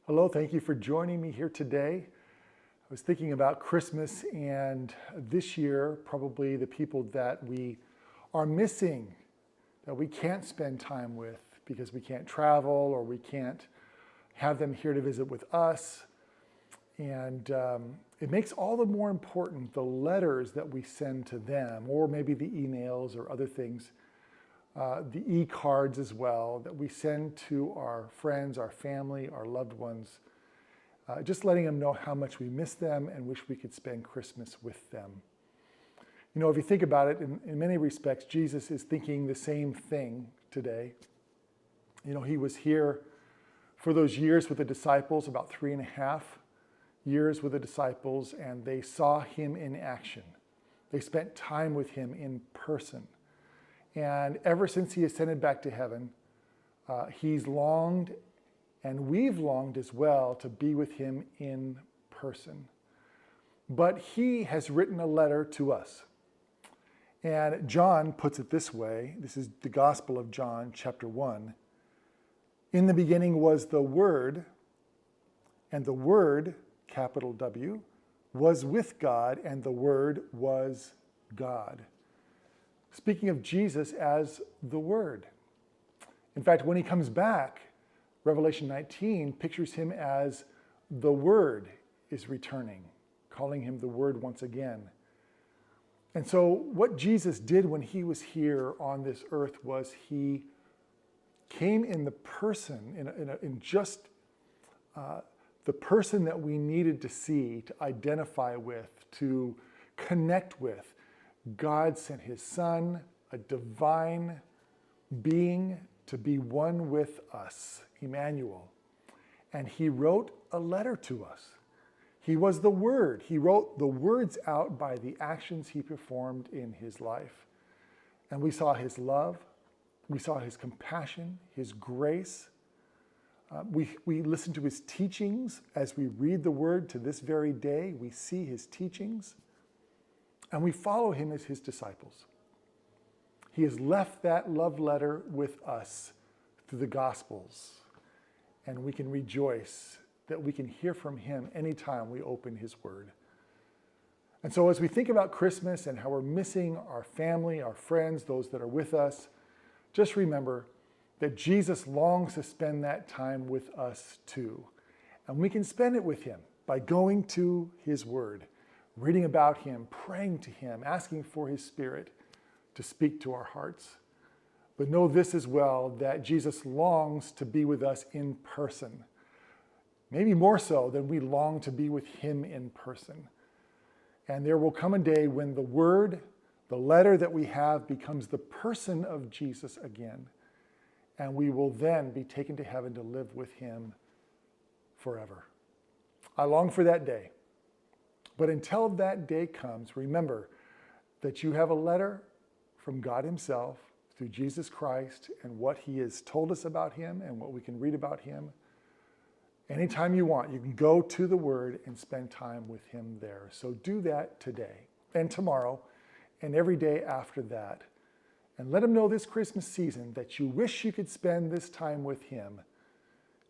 Hello, thank you for joining me here today. I was thinking about Christmas and this year, probably the people that we are missing, that we can't spend time with because we can't travel or we can't have them here to visit with us. And it makes all the more important the letters that we send to them, or maybe the emails or other things, the e-cards as well, that we send to our friends, our family, our loved ones, just letting them know how much we miss them and wish we could spend Christmas with them. You know, if you think about it, in many respects, Jesus is thinking the same thing today. You know, he was here for those years with the disciples, about 3.5 years with the disciples, and they saw him in action. They spent time with him in person. And ever since he ascended back to heaven, he's longed, and we've longed as well, to be with him in person. But he has written a letter to us. And John puts it this way. This is the Gospel of John, chapter 1. In the beginning was the Word, and the Word, capital W, was with God, and the Word was God. Speaking of Jesus as the Word. In fact, when he comes back, Revelation 19 pictures him as the Word is returning, calling him the Word once again. And so what Jesus did when he was here on this earth was he came in the person, in just the person that we needed to see, to identify with, to connect with. God sent his Son, a divine being, to be one with us, Emmanuel. And he wrote a letter to us. He was the Word. He wrote the words out by the actions he performed in his life. And we saw his love. We saw his compassion, his grace. We listen to his teachings as we read the Word to this very day. We see his teachings. And we follow him as his disciples. He has left that love letter with us through the Gospels. And we can rejoice that we can hear from him anytime we open his Word. And so as we think about Christmas and how we're missing our family, our friends, those that are with us, just remember that Jesus longs to spend that time with us too. And we can spend it with him by going to his Word, reading about him, praying to him, asking for his Spirit to speak to our hearts. But know this as well, that Jesus longs to be with us in person. Maybe more so than we long to be with him in person. And there will come a day when the Word, the letter that we have, becomes the person of Jesus again. And we will then be taken to heaven to live with him forever. I long for that day. But until that day comes, remember that you have a letter from God himself through Jesus Christ and what he has told us about him and what we can read about him. Anytime you want, you can go to the Word and spend time with him there. So do that today and tomorrow and every day after that. And let him know this Christmas season that you wish you could spend this time with him.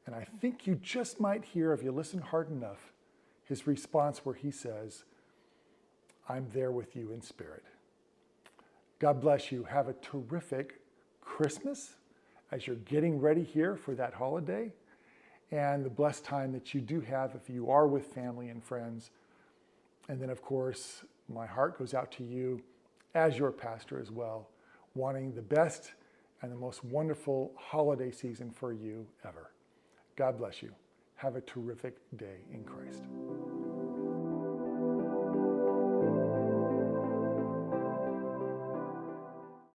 And I think you just might hear, if you listen hard enough, his response where he says, I'm there with you in spirit. God bless you. Have a terrific Christmas as you're getting ready here for that holiday, and the blessed time that you do have if you are with family and friends. And then, of course, my heart goes out to you as your pastor as well, wanting the best and the most wonderful holiday season for you ever. God bless you. Have a terrific day in Christ.